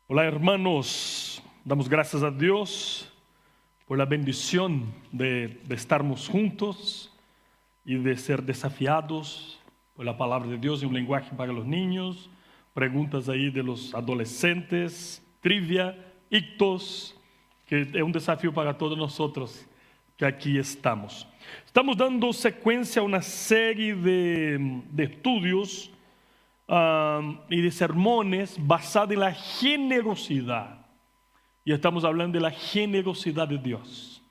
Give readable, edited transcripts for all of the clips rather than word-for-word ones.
Hola hermanos, damos gracias a Dios por la bendición de estarmos juntos y de ser desafiados por la palabra de Dios y un lenguaje para los niños, preguntas ahí de los adolescentes, trivia, ictos, que es un desafío para todos nosotros que aquí estamos. Estamos dando secuencia a una serie de estudios y de sermones basados en la generosidad. Y estamos hablando de la generosidad de Dios.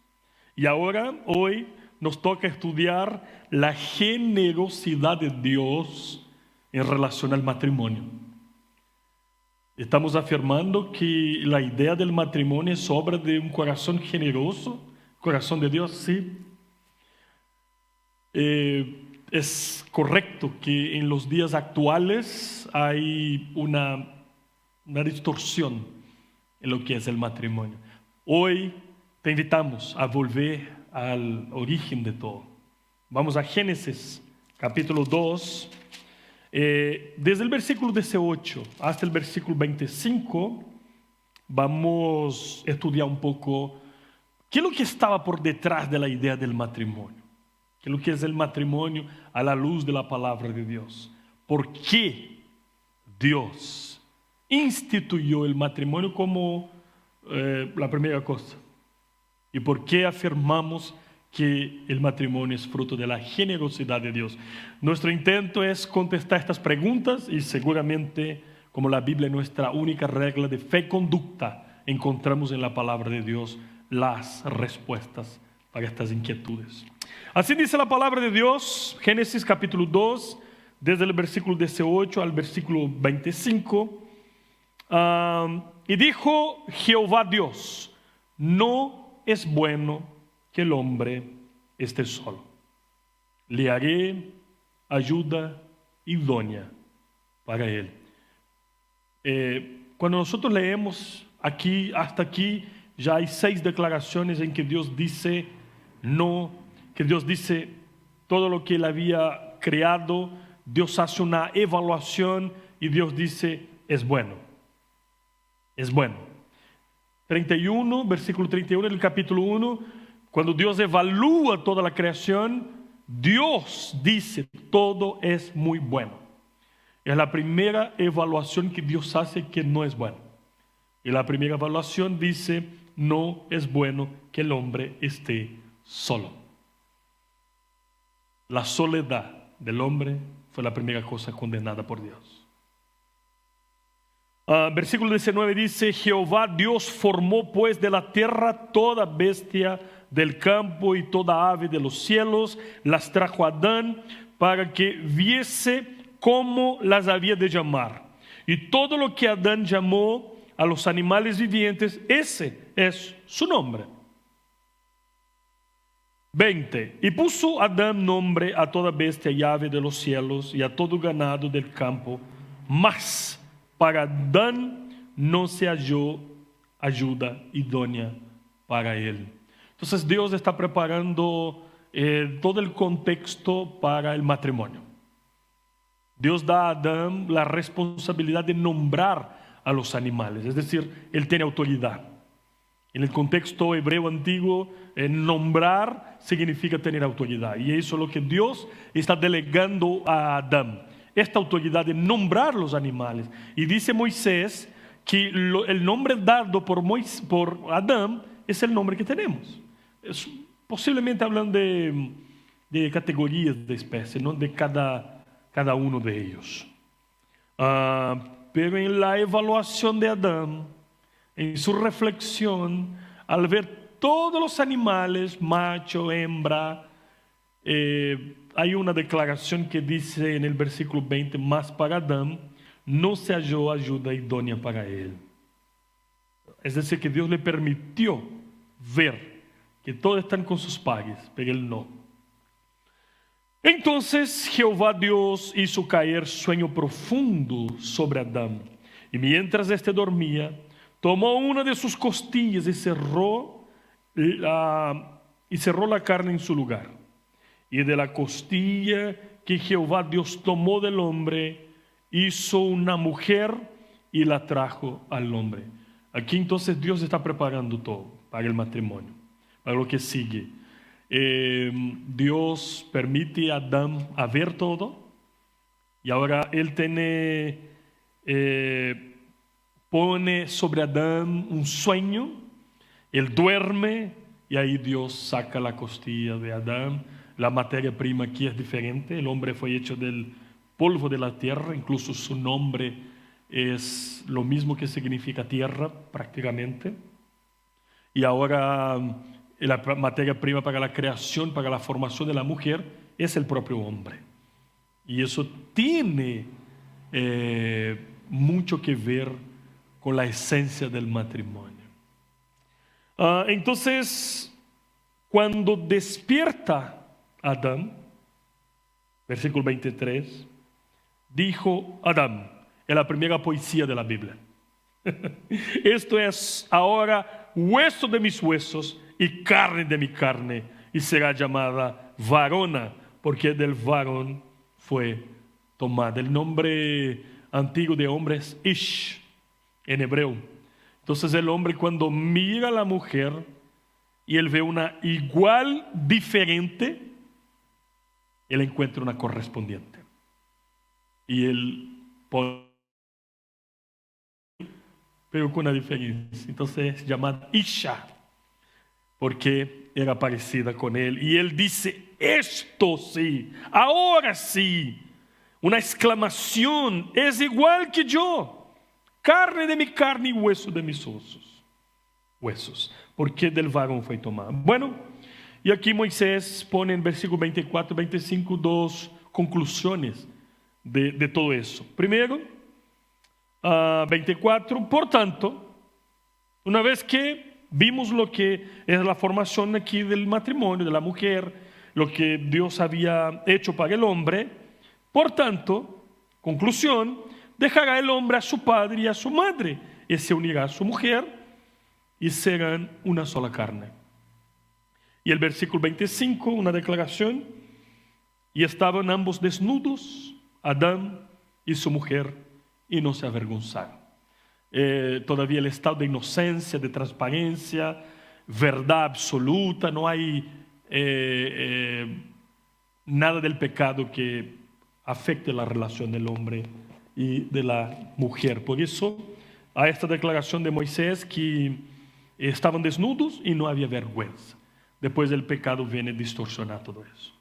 Y ahora, hoy, nos toca estudiar la generosidad de Dios en relación al matrimonio. Estamos afirmando que la idea del matrimonio es obra de un corazón generoso, corazón de Dios, sí. Es correcto que en los días actuales hay una distorsión en lo que es el matrimonio. Hoy te invitamos a volver al origen de todo. Vamos a Génesis, capítulo 2, desde el versículo 18 hasta el versículo 25, vamos a estudiar un poco qué es lo que estaba por detrás de la idea del matrimonio. ¿Qué es lo que es el matrimonio a la luz de la palabra de Dios? ¿Por qué Dios instituyó el matrimonio como la primera cosa? ¿Y por qué afirmamos que el matrimonio es fruto de la generosidad de Dios? Nuestro intento es contestar estas preguntas y seguramente, como la Biblia es nuestra única regla de fe y conducta, encontramos en la palabra de Dios las respuestas para estas inquietudes. Así dice la palabra de Dios, Génesis capítulo 2, desde el versículo 18 al versículo 25. Y dijo Jehová Dios: no es bueno que el hombre esté solo. Le haré ayuda idónea para él. Cuando nosotros leemos aquí, hasta aquí, ya hay 6 declaraciones en que Dios dice no, que Dios dice todo lo que Él había creado. Dios hace una evaluación y Dios dice es bueno. Es bueno. 31, versículo 31 del capítulo 1, cuando Dios evalúa toda la creación, Dios dice todo es muy bueno. Es la primera evaluación que Dios hace que no es bueno. Y la primera evaluación dice no es bueno que el hombre esté solo. La soledad del hombre fue la primera cosa condenada por Dios. Versículo 19 dice: Jehová Dios formó pues de la tierra toda bestia del campo y toda ave de los cielos, las trajo a Adán para que viese cómo las había de llamar. Y todo lo que Adán llamó a los animales vivientes, ese es su nombre. 20. Y puso Adán nombre a toda bestia y ave de los cielos y a todo ganado del campo, mas para Adán no se halló ayuda idónea para él. Entonces Dios está preparando todo el contexto para el matrimonio. Dios da a Adán la responsabilidad de nombrar a los animales, es decir, él tiene autoridad. En el contexto hebreo antiguo, nombrar significa tener autoridad. Y eso es lo que Dios está delegando a Adán. Esta autoridad de nombrar los animales. Y dice Moisés que el nombre dado por Adán es el nombre que tenemos. Posiblemente hablan de categorías de especies, ¿no? De cada uno de ellos. Pero en la evaluación de Adán, en su reflexión, al ver todos los animales, macho, hembra, hay una declaración que dice en el versículo 20, mas para Adán no se halló ayuda idónea para él. Es decir, que Dios le permitió ver que todos están con sus pares, pero él no. Entonces Jehová Dios hizo caer sueño profundo sobre Adán, y mientras éste dormía, tomó una de sus costillas y cerró la carne en su lugar. Y de la costilla que Jehová Dios tomó del hombre, hizo una mujer y la trajo al hombre. Aquí entonces Dios está preparando todo para el matrimonio, para lo que sigue. Dios permite a Adán a ver todo y ahora Él pone sobre Adán un sueño, él duerme y ahí Dios saca la costilla de Adán. La materia prima aquí es diferente, el hombre fue hecho del polvo de la tierra, incluso su nombre es lo mismo que significa tierra prácticamente. Y ahora la materia prima para la creación, para la formación de la mujer, es el propio hombre. Y eso tiene mucho que ver con la esencia del matrimonio. Entonces, cuando despierta Adán, versículo 23, dijo Adán, en la primera poesía de la Biblia, esto es ahora hueso de mis huesos y carne de mi carne, y será llamada varona, porque del varón fue tomada. El nombre antiguo de hombre es Ish, en hebreo. Entonces el hombre, cuando mira a la mujer y él ve una igual diferente, él encuentra una correspondiente. Y él pone, pero con una diferencia. Entonces es llamada Isha, porque era parecida con él. Y él dice, esto sí, ahora sí, una exclamación, es igual que yo. Carne de mi carne y hueso de mis huesos, porque del varón fue tomado. Bueno, y aquí Moisés pone en versículo 24 y 25 dos conclusiones de todo eso. Primero, 24, por tanto, una vez que vimos lo que es la formación aquí del matrimonio, de la mujer, lo que Dios había hecho para el hombre, por tanto, conclusión, dejará el hombre a su padre y a su madre, y se unirá a su mujer, y serán una sola carne. Y el versículo 25, una declaración, y estaban ambos desnudos, Adán y su mujer, y no se avergonzaron. Todavía el estado de inocencia, de transparencia, verdad absoluta, no hay nada del pecado que afecte la relación del hombre y de la mujer. Por eso, a esta declaración de Moisés que estaban desnudos y no había vergüenza. Después el pecado viene a distorsionar todo eso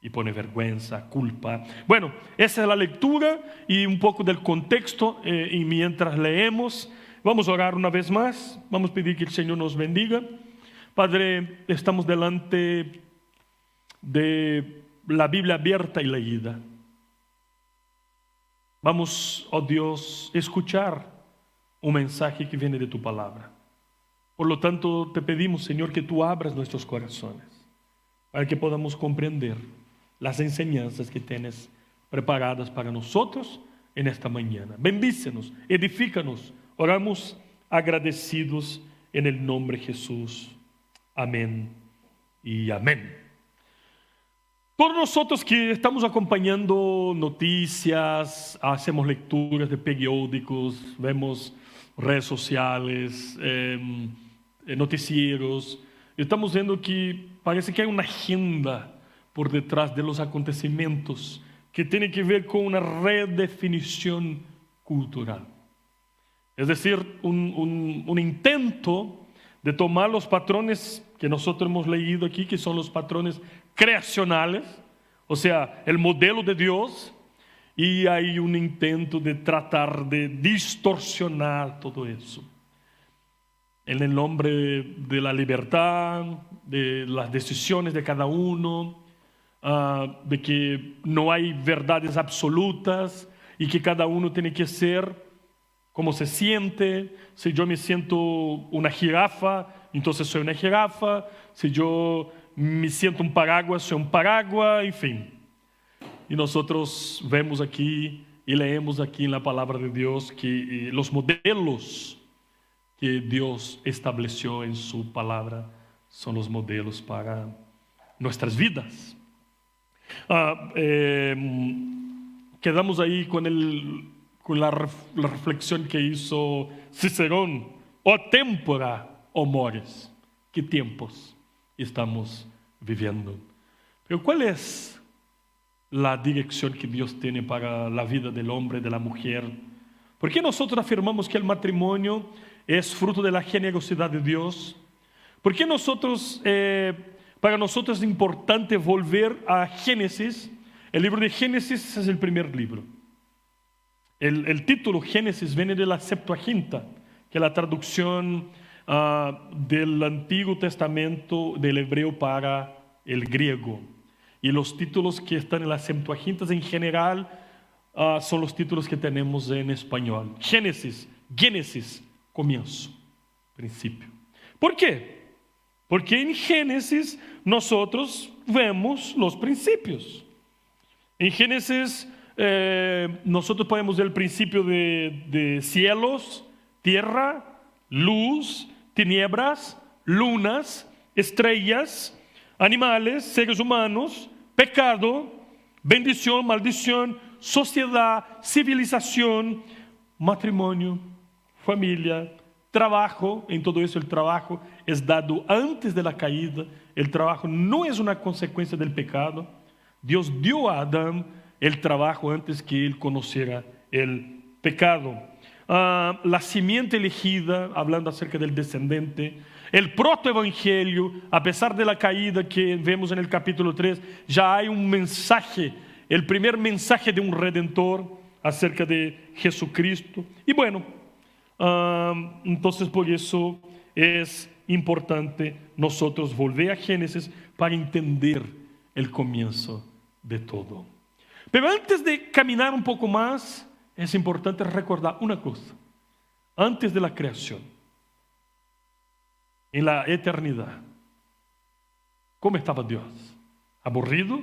y pone vergüenza, culpa. Bueno, esa es la lectura y un poco del contexto. Y mientras leemos, vamos a orar una vez más. Vamos a pedir que el Señor nos bendiga. Padre, estamos delante de la Biblia abierta y leída. Vamos, oh Dios, escuchar un mensaje que viene de tu palabra. Por lo tanto, te pedimos, Señor, que tú abras nuestros corazones para que podamos comprender las enseñanzas que tienes preparadas para nosotros en esta mañana. Bendícenos, edifícanos. Oramos agradecidos en el nombre de Jesús. Amén y amén. Todos nosotros que estamos acompañando noticias, hacemos lecturas de periódicos, vemos redes sociales, noticieros, estamos viendo que parece que hay una agenda por detrás de los acontecimientos que tiene que ver con una redefinición cultural. Es decir, un intento de tomar los patrones que nosotros hemos leído aquí, que son los patrones creacionales, o sea, el modelo de Dios, y hay un intento de tratar de distorsionar todo eso. En el nombre de la libertad, de las decisiones de cada uno, de que no hay verdades absolutas y que cada uno tiene que ser como se siente. Si yo me siento una jirafa, entonces soy una jirafa. Si yo me siento un paraguas, soy un paraguas, en fin. Y nosotros vemos aquí y leemos aquí en la palabra de Dios que los modelos que Dios estableció en su palabra son los modelos para nuestras vidas. Quedamos ahí con el con la reflexión que hizo Cicerón: o tempora o mores. ¿Qué tiempos estamos viviendo? Pero ¿cuál es la dirección que Dios tiene para la vida del hombre y de la mujer? ¿Por qué nosotros afirmamos que el matrimonio es fruto de la generosidad de Dios? ¿Por qué para nosotros es importante volver a Génesis? El libro de Génesis es el primer libro. El título Génesis viene de la Septuaginta, que es la traducción del Antiguo Testamento del hebreo para el griego. Y los títulos que están en las Septuagintas en general son los títulos que tenemos en español. Génesis, comienzo, principio. ¿Por qué? Porque en Génesis nosotros vemos los principios. En Génesis nosotros podemos ver el principio de cielos, tierra, luz, tinieblas, lunas, estrellas, animales, seres humanos, pecado, bendición, maldición, sociedad, civilización, matrimonio, familia, trabajo. En todo eso el trabajo es dado antes de la caída. El trabajo no es una consecuencia del pecado. Dios dio a Adán el trabajo antes que él conociera el pecado. La simiente elegida, hablando acerca del descendente. El protoevangelio, a pesar de la caída que vemos en el capítulo 3, ya hay un mensaje, el primer mensaje de un redentor acerca de Jesucristo. Y bueno, entonces por eso es importante nosotros volver a Génesis para entender el comienzo de todo. Pero antes de caminar un poco más, es importante recordar una cosa. Antes de la creación, en la eternidad, ¿cómo estaba Dios? ¿Aburrido?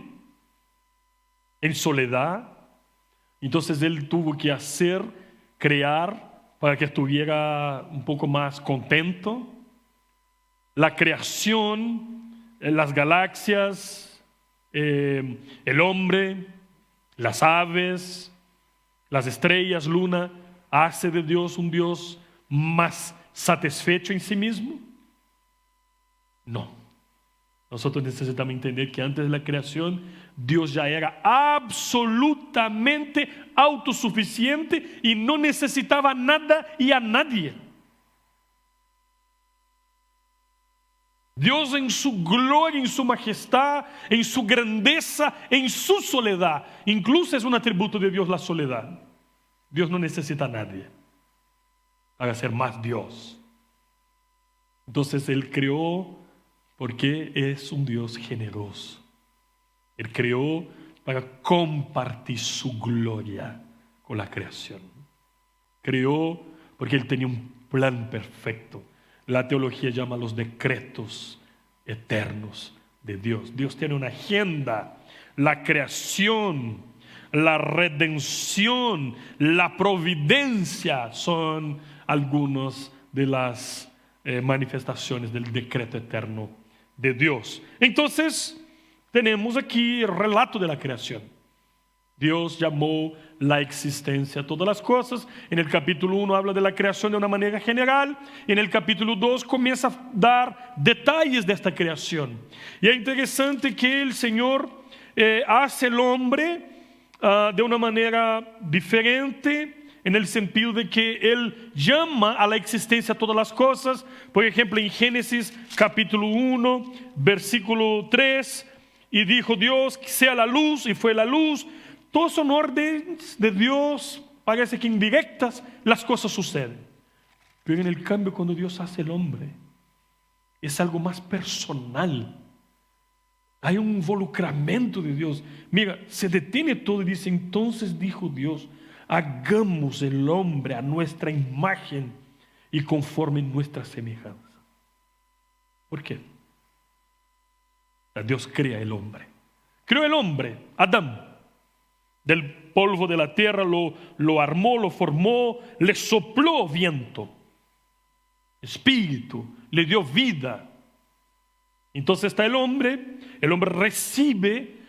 ¿En soledad? Entonces Él tuvo que crear para que estuviera un poco más contento. La creación, las galaxias, el hombre, las aves, las estrellas, luna, hace de Dios un Dios más satisfecho en sí mismo. No. Nosotros necesitamos entender que antes de la creación, Dios ya era absolutamente autosuficiente y no necesitaba nada y a nadie. Dios en su gloria, en su majestad, en su grandeza, en su soledad. Incluso es un atributo de Dios la soledad. Dios no necesita a nadie para ser más Dios. Entonces Él creó porque es un Dios generoso. Él creó para compartir su gloria con la creación. Creó porque Él tenía un plan perfecto. La teología llama los decretos eternos de Dios. Dios tiene una agenda. La creación, la redención, la providencia son algunas de las manifestaciones del decreto eterno de Dios. Entonces, tenemos aquí el relato de la creación. Dios llamó la existencia a todas las cosas. En el capítulo 1 habla de la creación de una manera general. En el capítulo 2 comienza a dar detalles de esta creación. Y es interesante que el Señor hace el hombre de una manera diferente, en el sentido de que Él llama a la existencia a todas las cosas. Por ejemplo, en Génesis capítulo 1, versículo 3, y dijo Dios que sea la luz, y fue la luz. Todos son órdenes de Dios, parece que indirectas, las cosas suceden. Pero en el cambio, cuando Dios hace el hombre, es algo más personal. Hay un involucramiento de Dios. Mira, se detiene todo y dice: entonces dijo Dios, hagamos el hombre a nuestra imagen y conforme nuestra semejanza. ¿Por qué? Dios crea el hombre. Creó el hombre, Adán. Del polvo de la tierra lo armó, lo formó, le sopló viento, espíritu, le dio vida. Entonces está el hombre recibe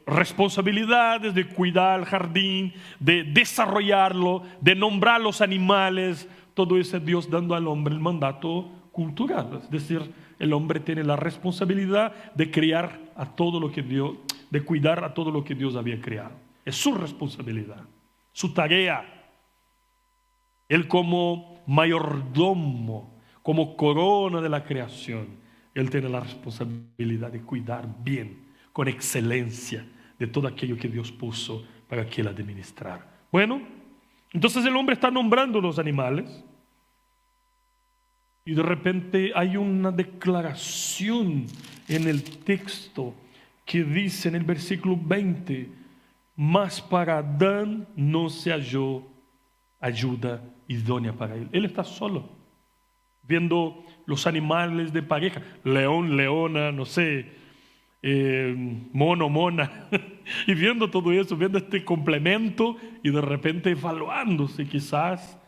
responsabilidades de cuidar el jardín, de desarrollarlo, de nombrar los animales. Todo eso es Dios dando al hombre el mandato cultural. Es decir, el hombre tiene la responsabilidad de criar a todo lo que Dios, de cuidar a todo lo que Dios había creado. Es su responsabilidad, su tarea. Él como mayordomo, como corona de la creación, Él tiene la responsabilidad de cuidar bien, con excelencia, de todo aquello que Dios puso para que Él administrara. Bueno, entonces el hombre está nombrando los animales y de repente hay una declaración en el texto que dice en el versículo 20, mas para Adán no se halló ayuda idónea para él. Él está solo, viendo los animales de pareja, león, leona, no sé, mono, mona, y viendo todo eso, viendo este complemento y de repente evaluándose quizás,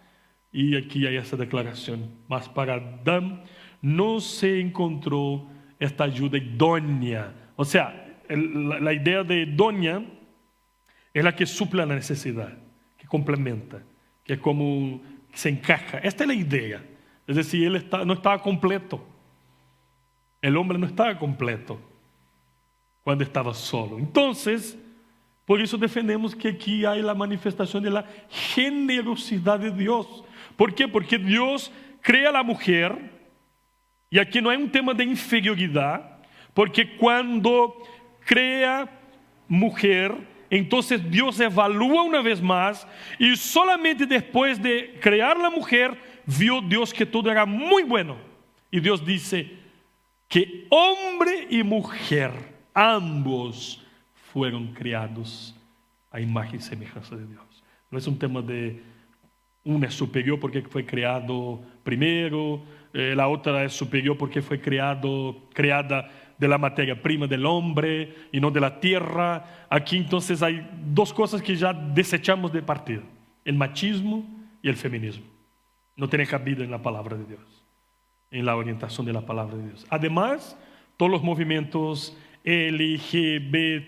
y aquí hay esa declaración, mas para Adán no se encontró esta ayuda idónea. O sea, la idea de idónea es la que suple la necesidad, que complementa, que es como se encaja. Esta es la idea. Es decir, él no estaba completo. El hombre no estaba completo cuando estaba solo. Entonces, por eso defendemos que aquí hay la manifestación de la generosidad de Dios. ¿Por qué? Porque Dios crea a la mujer, y aquí no hay un tema de inferioridad, porque cuando crea mujer, entonces Dios evalúa una vez más, y solamente después de crear la mujer, vio Dios que todo era muy bueno. Y Dios dice que hombre y mujer, ambos fueron creados a imagen y semejanza de Dios. No es un tema de una es superior porque fue creado primero, la otra es superior porque fue creada de la materia prima del hombre y no de la tierra. Aquí entonces hay dos cosas que ya desechamos de partida: el machismo y el feminismo. No tiene cabida en la palabra de Dios, en la orientación de la palabra de Dios. Además, todos los movimientos LGBTQ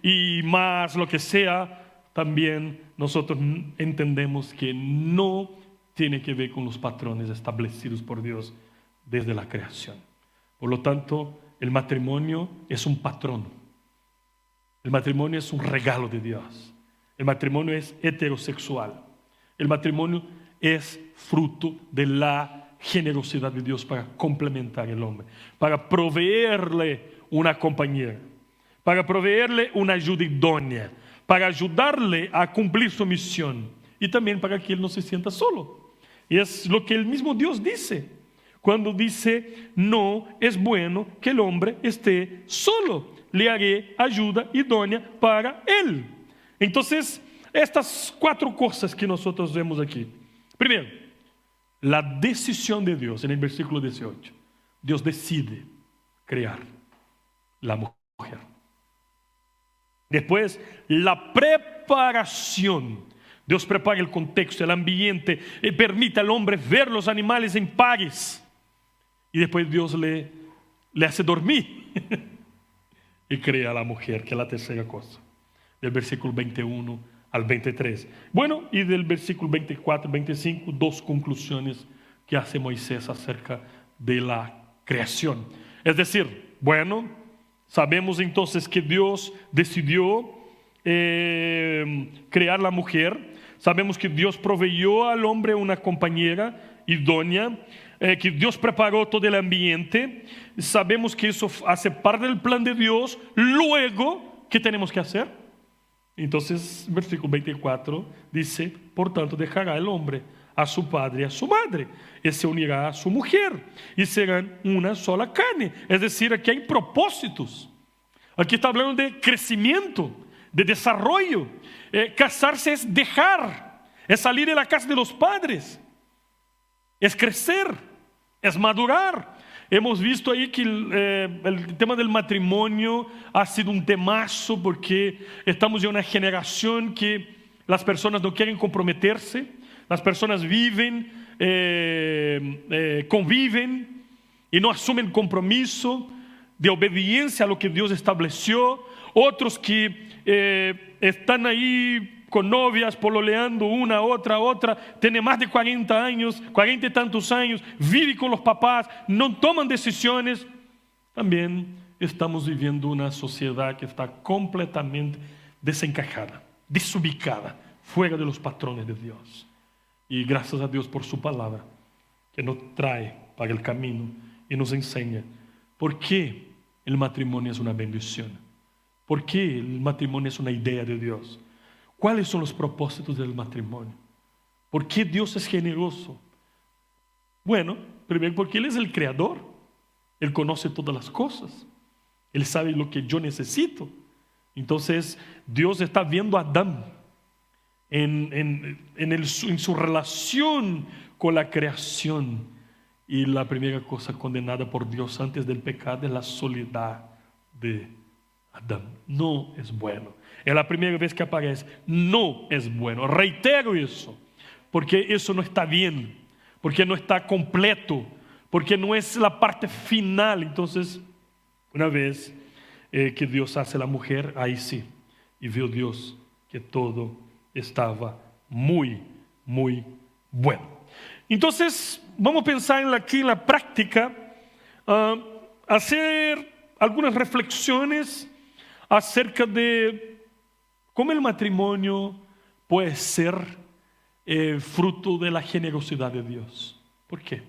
y más, lo que sea, también nosotros entendemos que no tiene que ver con los patrones establecidos por Dios desde la creación. Por lo tanto, el matrimonio es un patrón. El matrimonio es un regalo de Dios. El matrimonio es heterosexual. El matrimonio es fruto de la generosidad de Dios para complementar al hombre, para proveerle una compañera, para proveerle una ayuda idónea, para ayudarle a cumplir su misión y también para que él no se sienta solo. Y es lo que el mismo Dios dice cuando dice: no es bueno que el hombre esté solo, le haré ayuda idónea para él. Entonces, estas cuatro cosas que nosotros vemos aquí. Primero, la decisión de Dios en el versículo 18. Dios decide crear la mujer. Después, la preparación. Dios prepara el contexto, el ambiente, y permite al hombre ver los animales en pares. Y después Dios le hace dormir y crea a la mujer, que es la tercera cosa, del versículo 21 al 23. Bueno, y del versículo 24 al 25, dos conclusiones que hace Moisés acerca de la creación. Es decir, bueno, sabemos entonces que Dios decidió crear la mujer. Sabemos que Dios proveyó al hombre una compañera idónea, que Dios preparó todo el ambiente. Sabemos que eso hace parte del plan de Dios. Luego, ¿qué tenemos que hacer? Entonces, versículo 24 dice: por tanto dejará el hombre a su padre y a su madre, y se unirá a su mujer, y serán una sola carne. Es decir, aquí hay propósitos. Aquí está hablando de crecimiento, de desarrollo. Casarse es dejar, es salir de la casa de los padres, es crecer, es madurar. Hemos visto ahí que el tema del matrimonio ha sido un temazo, porque estamos en una generación que las personas no quieren comprometerse. Las personas viven, conviven y no asumen compromiso de obediencia a lo que Dios estableció, otros que están ahí con novias, pololeando una, otra, tiene más de 40 años, 40 y tantos años, vive con los papás, no toman decisiones. También estamos viviendo una sociedad que está completamente desencajada, desubicada, fuera de los patrones de Dios. Y gracias a Dios por su palabra, que nos trae para el camino y nos enseña por qué el matrimonio es una bendición, por qué el matrimonio es una idea de Dios, cuáles son los propósitos del matrimonio, por qué Dios es generoso. Bueno, primero porque Él es el creador, Él conoce todas las cosas, Él sabe lo que yo necesito. Entonces Dios está viendo a Adán en su relación con la creación. Y la primera cosa condenada por Dios antes del pecado es la soledad de Adán. No es bueno. Es la primera vez que aparece. No es bueno. Reitero eso. Porque eso no está bien. Porque no está completo. Porque no es la parte final. Entonces, una vez que Dios hace la mujer, ahí sí. Y vio Dios que todo estaba muy, muy bueno. Entonces, vamos a pensar aquí en la práctica, hacer algunas reflexiones acerca de cómo el matrimonio puede ser fruto de la generosidad de Dios. ¿Por qué?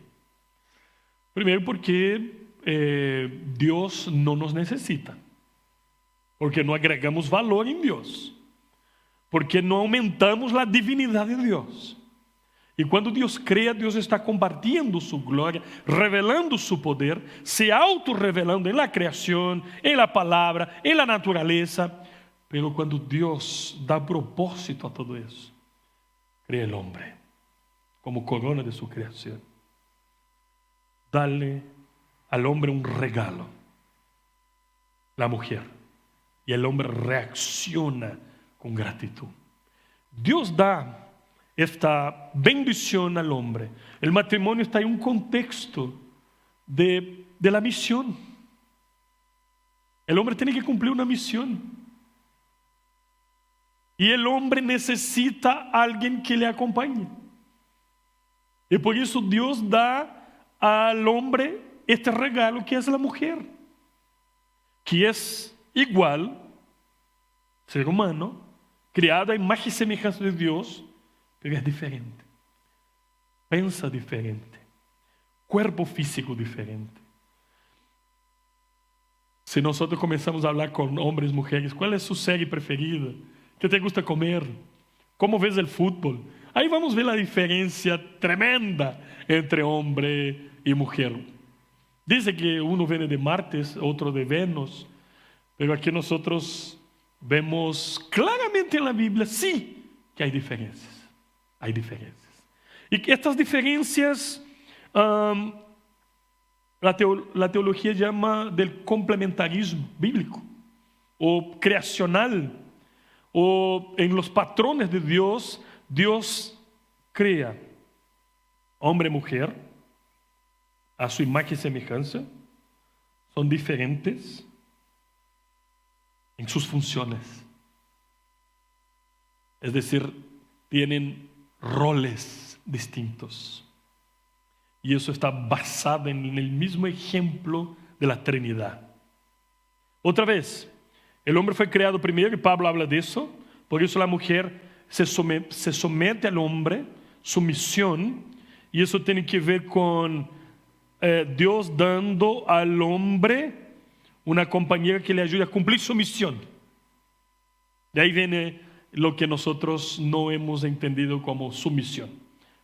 Primero porque Dios no nos necesita, porque no agregamos valor en Dios, porque no aumentamos la divinidad de Dios. Y cuando Dios crea, Dios está compartiendo su gloria, revelando su poder, se autorrevelando en la creación, en la palabra, en la naturaleza. Pero cuando Dios da propósito a todo eso, crea el hombre como corona de su creación. Dale al hombre un regalo, la mujer, y el hombre reacciona con gratitud. Dios da esta bendición al hombre. El matrimonio está en un contexto de la misión. El hombre tiene que cumplir una misión. Y el hombre necesita a alguien que le acompañe. Y por eso Dios da al hombre este regalo que es la mujer, que es igual, ser humano, criado a imagen y semejanza de Dios, pero es diferente, pensa diferente, cuerpo físico diferente. Si nosotros comenzamos a hablar con hombres y mujeres, ¿cuál es su serie preferida? ¿Qué te gusta comer? ¿Cómo ves el fútbol? Ahí vamos a ver la diferencia tremenda entre hombre y mujer. Dice que uno viene de Marte, otro de Venus, pero aquí nosotros vemos claramente en la Biblia, sí, que hay diferencias. Hay diferencias. Y que estas diferencias, la teología llama del complementarismo bíblico, o creacional, o en los patrones de Dios. Dios crea hombre y mujer a su imagen y semejanza, son diferentes en sus funciones. Es decir, tienen roles distintos. Y eso está basado en el mismo ejemplo de la Trinidad. Otra vez, el hombre fue creado primero, y Pablo habla de eso. Por eso la mujer se somete al hombre, su misión, y eso tiene que ver con Dios dando al hombre una compañera que le ayude a cumplir su misión. De ahí viene lo que nosotros no hemos entendido como sumisión.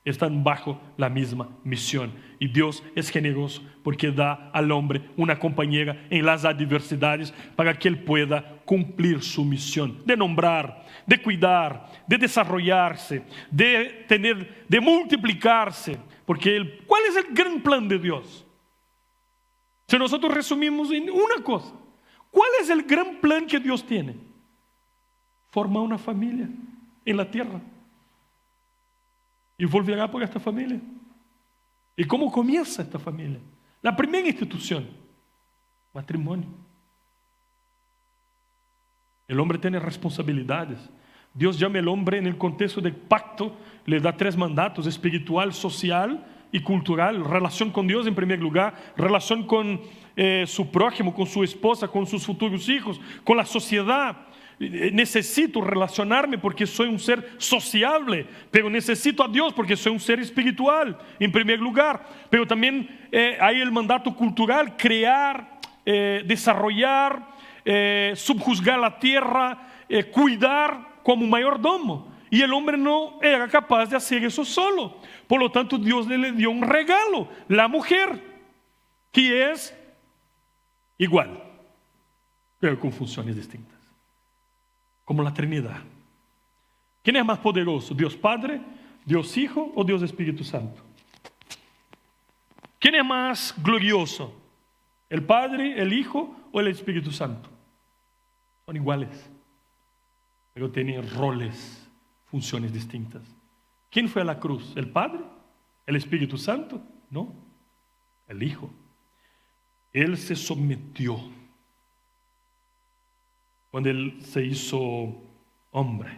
Están bajo la misma misión. Y Dios es generoso porque da al hombre una compañera en las adversidades para que él pueda cumplir su misión de nombrar, de cuidar, de desarrollarse, de multiplicarse. Porque ¿cuál es el gran plan de Dios? Si nosotros resumimos en una cosa, ¿cuál es el gran plan que Dios tiene? Formar una familia en la tierra. Y volverá por esta familia. ¿Y cómo comienza esta familia? La primera institución, matrimonio. El hombre tiene responsabilidades. Dios llama al hombre en el contexto del pacto, le da 3 mandatos: espiritual, social y cultural. Relación con Dios en primer lugar, relación con su prójimo, con su esposa, con sus futuros hijos, con la sociedad. Necesito relacionarme porque soy un ser sociable, pero necesito a Dios porque soy un ser espiritual en primer lugar. Pero también hay el mandato cultural: crear, desarrollar, subjuzgar la tierra, cuidar como mayordomo. Y el hombre no era capaz de hacer eso solo. Por lo tanto, Dios le dio un regalo: la mujer, que es igual, pero con funciones distintas, como la Trinidad. ¿Quién es más poderoso? ¿Dios Padre, Dios Hijo o Dios Espíritu Santo? ¿Quién es más glorioso? ¿El Padre, el Hijo o el Espíritu Santo? Son iguales, pero tienen roles, funciones distintas. ¿Quién fue a la cruz? ¿El Padre? ¿El Espíritu Santo? No, el Hijo. Él se sometió cuando Él se hizo hombre.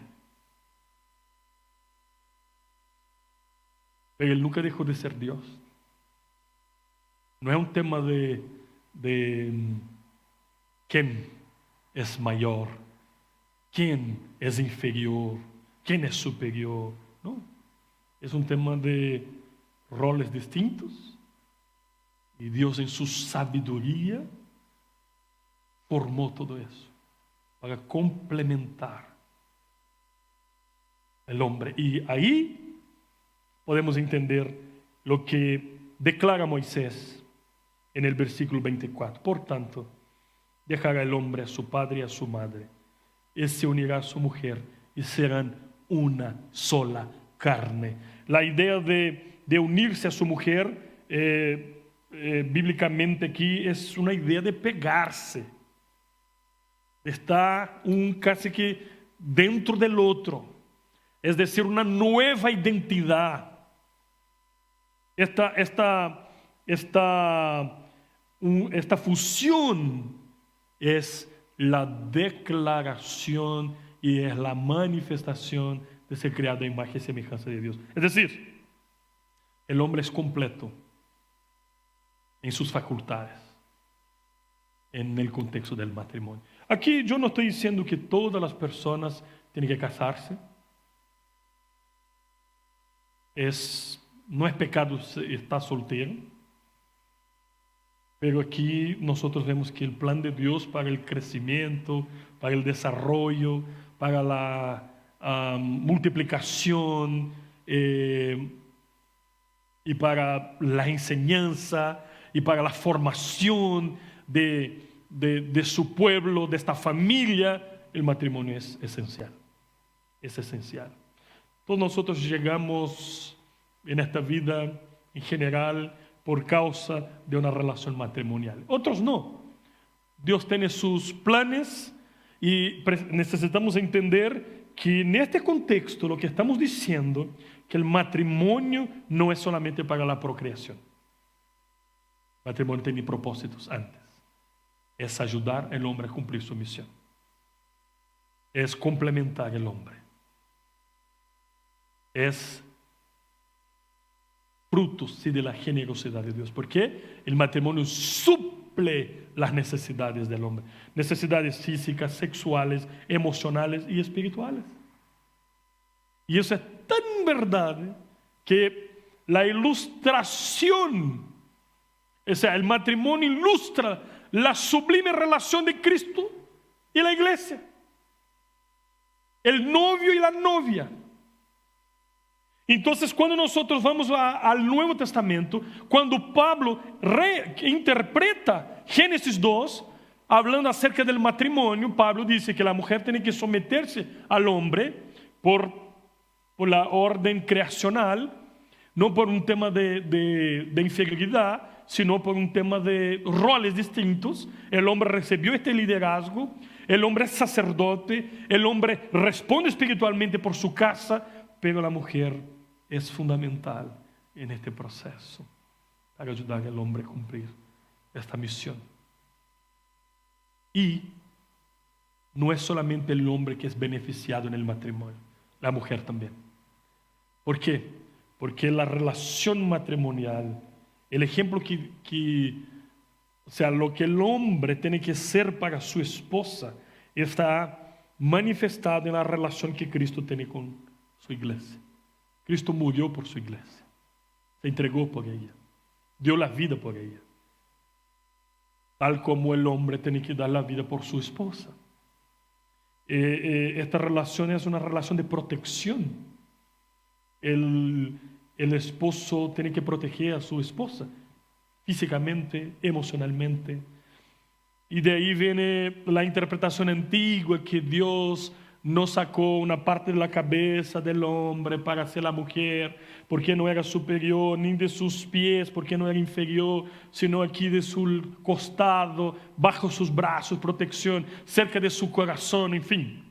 Pero Él nunca dejó de ser Dios. No es un tema de quién es mayor, quién es inferior, quién es superior. No, es un tema de roles distintos. Y Dios, en su sabiduría, formó todo eso para complementar el hombre. Y ahí podemos entender lo que declara Moisés en el versículo 24. Por tanto, dejará el hombre a su padre y a su madre, y se unirá a su mujer, y serán una sola carne. La idea de unirse a su mujer, bíblicamente aquí, es una idea de pegarse. Está casi que dentro del otro. Es decir, una nueva identidad. Esta fusión es la declaración y es la manifestación de ser creado a imagen y semejanza de Dios. Es decir, el hombre es completo en sus facultades, en el contexto del matrimonio. Aquí yo no estoy diciendo que todas las personas tienen que casarse. No es pecado estar soltero. Pero aquí nosotros vemos que el plan de Dios para el crecimiento, para el desarrollo, para la multiplicación y para la enseñanza y para la formación de su pueblo, de esta familia, el matrimonio es esencial. Es esencial. Todos nosotros llegamos en esta vida en general por causa de una relación matrimonial. Otros no. Dios tiene sus planes y necesitamos entender que en este contexto lo que estamos diciendo, que el matrimonio no es solamente para la procreación. El matrimonio tiene propósitos antes. Es ayudar al hombre a cumplir su misión. Es complementar al hombre. Es frutos sí, de la generosidad de Dios, porque el matrimonio suple las necesidades del hombre, necesidades físicas, sexuales, emocionales y espirituales. Y eso es tan verdad que la ilustración, o sea, el matrimonio ilustra la sublime relación de Cristo y la iglesia, el novio y la novia. Entonces, cuando nosotros vamos al Nuevo Testamento, cuando Pablo reinterpreta Génesis 2, hablando acerca del matrimonio, Pablo dice que la mujer tiene que someterse al hombre por la orden creacional, no por un tema de inferioridad, sino por un tema de roles distintos. El hombre recibió este liderazgo, el hombre es sacerdote, el hombre responde espiritualmente por su casa, pero la mujer es fundamental en este proceso para ayudar al hombre a cumplir esta misión. Y no es solamente el hombre que es beneficiado en el matrimonio, la mujer también. ¿Por qué? Porque la relación matrimonial, el ejemplo o sea, lo que el hombre tiene que ser para su esposa, está manifestado en la relación que Cristo tiene con su iglesia. Cristo murió por su iglesia, se entregó por ella, dio la vida por ella, tal como el hombre tiene que dar la vida por su esposa. Esta relación es una relación de protección. El esposo tiene que proteger a su esposa físicamente, emocionalmente. Y de ahí viene la interpretación antigua que Dios no sacó una parte de la cabeza del hombre para hacer la mujer, porque no era superior, ni de sus pies, porque no era inferior, sino aquí de su costado, bajo sus brazos, protección, cerca de su corazón, en fin.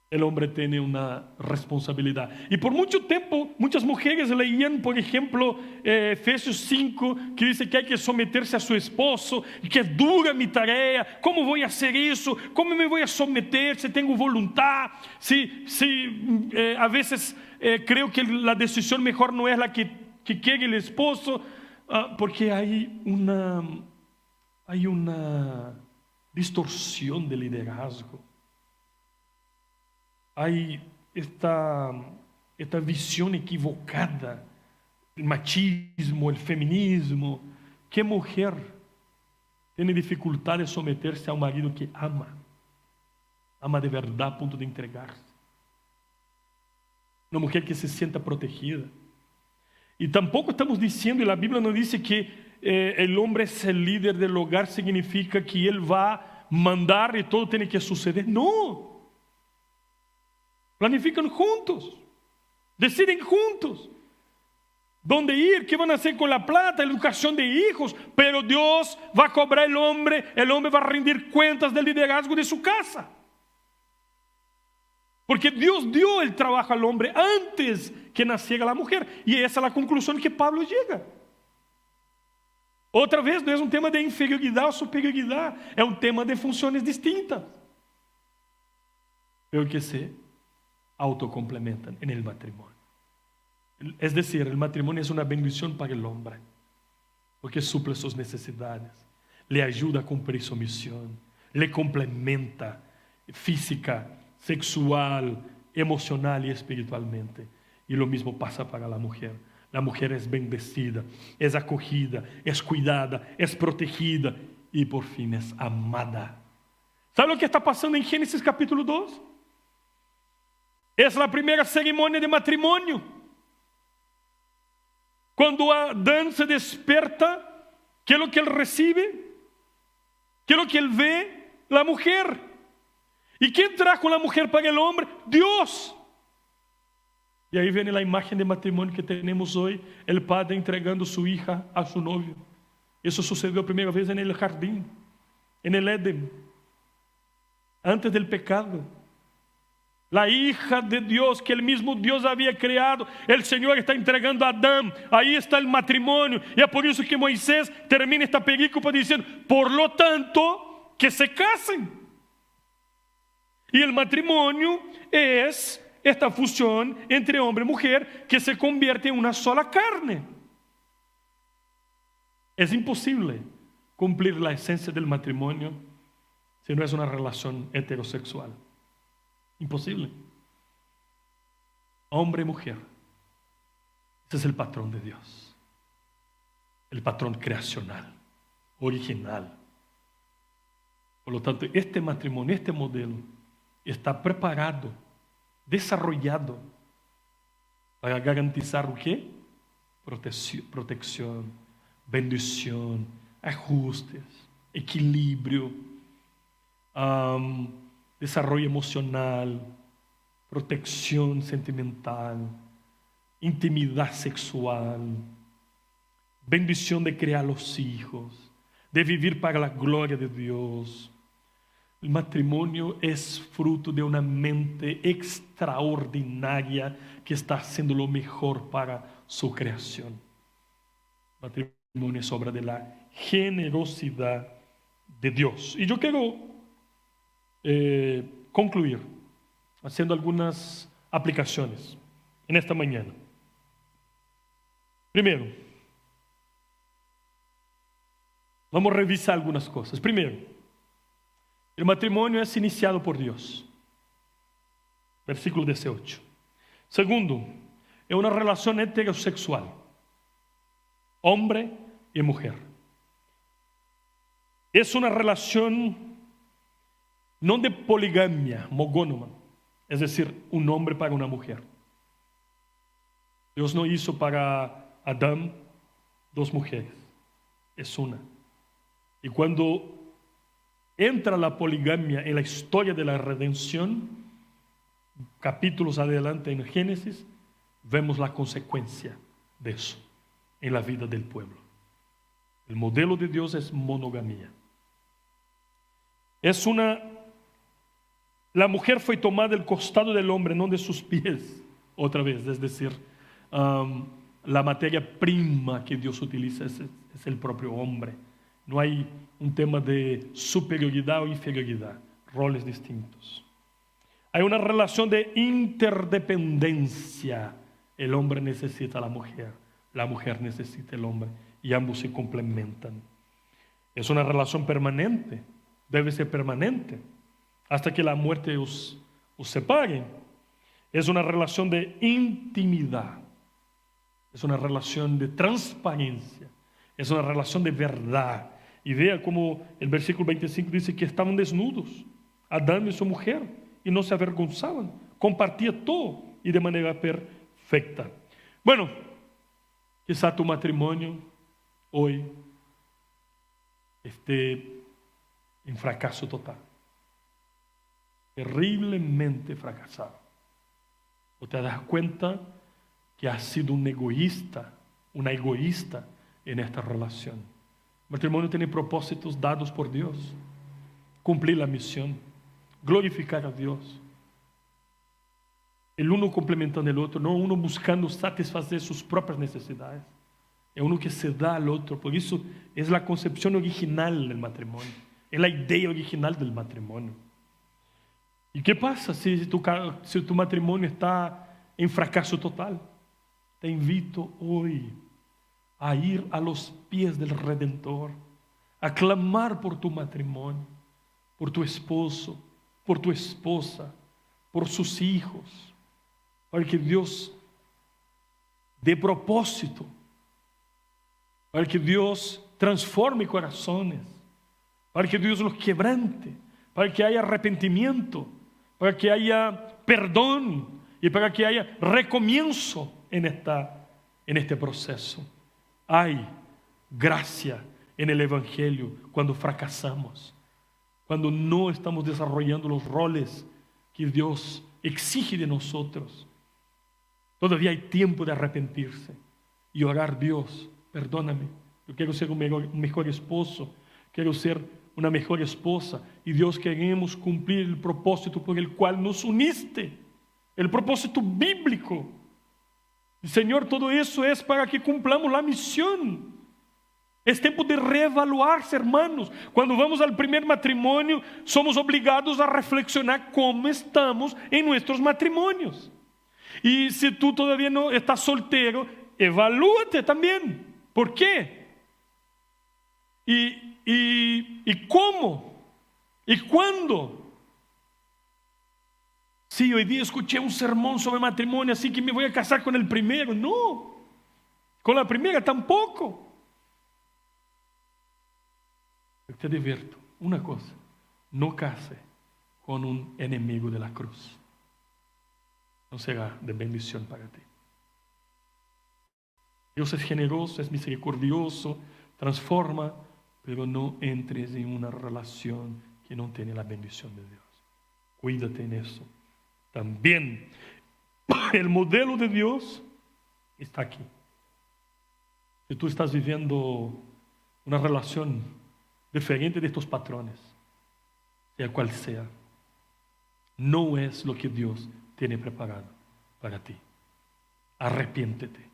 El hombre tiene una responsabilidad. Y por mucho tiempo, muchas mujeres leían, por ejemplo, Efesios 5, que dice que hay que someterse a su esposo, y que es dura mi tarea, ¿cómo voy a hacer eso? ¿Cómo me voy a someter si tengo voluntad? A veces creo que la decisión mejor no es la que quiere el esposo, porque hay una distorsión del liderazgo. Hay esta visión equivocada, el machismo, el feminismo. ¿Qué mujer tiene dificultad de someterse a un marido que ama de verdad a punto de entregarse? Una mujer que se sienta protegida. Y tampoco estamos diciendo, y la Biblia no dice que el hombre es el líder del hogar, significa que él va a mandar y todo tiene que suceder. No. Planifican juntos, deciden juntos dónde ir, qué van a hacer con la plata, educación de hijos, pero Dios va a cobrar el hombre va a rendir cuentas del liderazgo de su casa. Porque Dios dio el trabajo al hombre antes que naciera la mujer, y esa es la conclusión que Pablo llega. Otra vez, no es un tema de inferioridad o superioridad, es un tema de funciones distintas, pero que se autocomplementan en el matrimonio. Es decir, el matrimonio es una bendición para el hombre, porque suple sus necesidades, le ayuda a cumplir su misión, le complementa física, sexual, emocional y espiritualmente. Y lo mismo pasa para la mujer. La mujer es bendecida, es acogida, es cuidada, es protegida y por fin es amada. ¿Sabe lo que está pasando en Génesis capítulo 2? Es la primera ceremonia de matrimonio. Cuando Adán se despierta, ¿qué es lo que él recibe? ¿Qué es lo que él ve? La mujer. ¿Y quién trajo la mujer para el hombre? Dios. Y ahí viene la imagen de matrimonio que tenemos hoy, el padre entregando su hija a su novio. Eso sucedió la primera vez en el jardín, en el Edén, antes del pecado. La hija de Dios que el mismo Dios había creado, el Señor está entregando a Adán. Ahí está el matrimonio. Y es por eso que Moisés termina esta película diciendo, por lo tanto, que se casen. Y el matrimonio es esta fusión entre hombre y mujer que se convierte en una sola carne. Es imposible cumplir la esencia del matrimonio si no es una relación heterosexual. Imposible. Hombre y mujer. Ese es el patrón de Dios. El patrón creacional, original. Por lo tanto, este matrimonio, este modelo, está preparado, desarrollado para garantizar ¿o qué? Protección, bendición, ajustes, equilibrio, desarrollo emocional, protección sentimental, intimidad sexual, bendición de criar los hijos, de vivir para la gloria de Dios. El matrimonio es fruto de una mente extraordinaria que está haciendo lo mejor para su creación. El matrimonio es obra de la generosidad de Dios. Y yo quiero concluir haciendo algunas aplicaciones en esta mañana. Primero, vamos a revisar algunas cosas. Primero, el matrimonio es iniciado por Dios. Versículo 18. Segundo, es una relación heterosexual. Hombre y mujer. Es una relación no de poligamia, monógama. Es decir, un hombre para una mujer. Dios no hizo para Adán dos mujeres. Es una. Y cuando entra la poligamia en la historia de la redención, capítulos adelante en Génesis, vemos la consecuencia de eso en la vida del pueblo. El modelo de Dios es monogamia. La mujer fue tomada del costado del hombre, no de sus pies, otra vez, es decir, la materia prima que Dios utiliza es el propio hombre. No hay un tema de superioridad o inferioridad, roles distintos. Hay una relación de interdependencia. El hombre necesita a la mujer necesita al hombre, y ambos se complementan. Es una relación permanente, debe ser permanente, hasta que la muerte os separe. Es una relación de intimidad, es una relación de transparencia, es una relación de verdad. Y vea como el versículo 25 dice que estaban desnudos, Adán y su mujer, y no se avergonzaban, compartían todo y de manera perfecta. Bueno, quizá tu matrimonio hoy esté en fracaso total, terriblemente fracasado. O te das cuenta que has sido una egoísta en esta relación. El matrimonio tiene propósitos dados por Dios: cumplir la misión, glorificar a Dios. El uno complementando el otro, no uno buscando satisfacer sus propias necesidades. Es uno que se da al otro. Por eso es la concepción original del matrimonio, es la idea original del matrimonio. ¿Y qué pasa si tu matrimonio está en fracaso total? Te invito hoy a ir a los pies del Redentor, a clamar por tu matrimonio, por tu esposo, por tu esposa, por sus hijos, para que Dios dé propósito, para que Dios transforme corazones, para que Dios los quebrante, para que haya arrepentimiento, para que haya perdón y para que haya recomienzo en este proceso. Hay gracia en el Evangelio cuando fracasamos, cuando no estamos desarrollando los roles que Dios exige de nosotros. Todavía hay tiempo de arrepentirse y orar: Dios, perdóname, yo quiero ser un mejor esposo, quiero ser una mejor esposa. Y Dios, queremos cumplir el propósito por el cual nos uniste, el propósito bíblico. Y Señor, todo eso es para que cumplamos la misión. Es tiempo de reevaluarse, hermanos. Cuando vamos al primer matrimonio, somos obligados a reflexionar cómo estamos en nuestros matrimonios. Y si tú todavía no estás soltero, evalúate también. ¿Por qué? ¿Y cómo? ¿Y cuándo? Sí, hoy día escuché un sermón sobre matrimonio, así que me voy a casar con el primero. No, con la primera tampoco. Te advierto una cosa: no case con un enemigo de la cruz. No será de bendición para ti. Dios es generoso, es misericordioso, transforma, pero no entres en una relación que no tiene la bendición de Dios. Cuídate en eso. También el modelo de Dios está aquí. Si tú estás viviendo una relación diferente de estos patrones, sea cual sea, no es lo que Dios tiene preparado para ti. Arrepiéntete,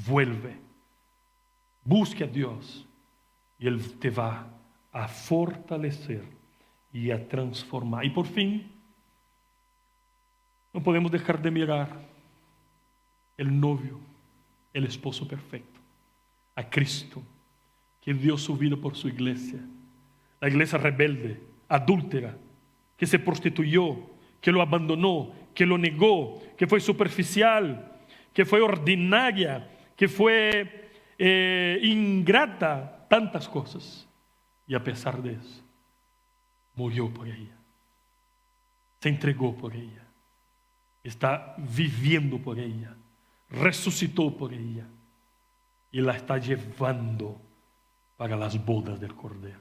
vuelve, busque a Dios y Él te va a fortalecer y a transformar. Y por fin, no podemos dejar de mirar el novio, el esposo perfecto, a Cristo, que dio su vida por su iglesia. La iglesia rebelde, adúltera, que se prostituyó, que lo abandonó, que lo negó, que fue superficial, que fue ordinaria, que fue ingrata, tantas cosas. Y a pesar de eso, murió por ella, se entregó por ella, está viviendo por ella, resucitó por ella y la está llevando para las bodas del Cordero.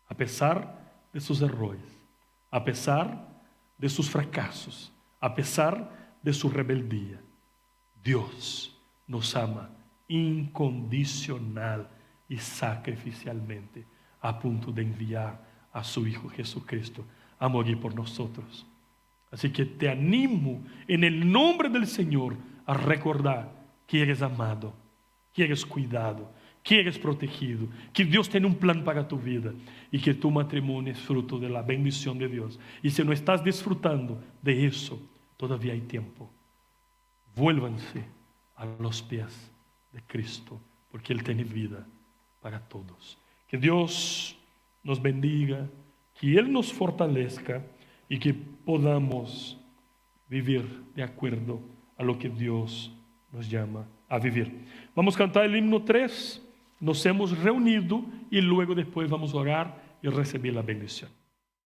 A pesar de sus errores, a pesar de sus fracasos, a pesar de su rebeldía, Dios nos ama incondicional y sacrificialmente, a punto de enviar a su Hijo Jesucristo a morir por nosotros. Así que te animo en el nombre del Señor a recordar que eres amado, que eres cuidado, que eres protegido, que Dios tiene un plan para tu vida y que tu matrimonio es fruto de la bendición de Dios. Y si no estás disfrutando de eso, todavía hay tiempo. Vuélvanse a los pies de Cristo, porque Él tiene vida para todos. Que Dios nos bendiga, que Él nos fortalezca y que podamos vivir de acuerdo a lo que Dios nos llama a vivir. Vamos a cantar el himno 3. Nos hemos reunido y luego después vamos a orar y recibir la bendición.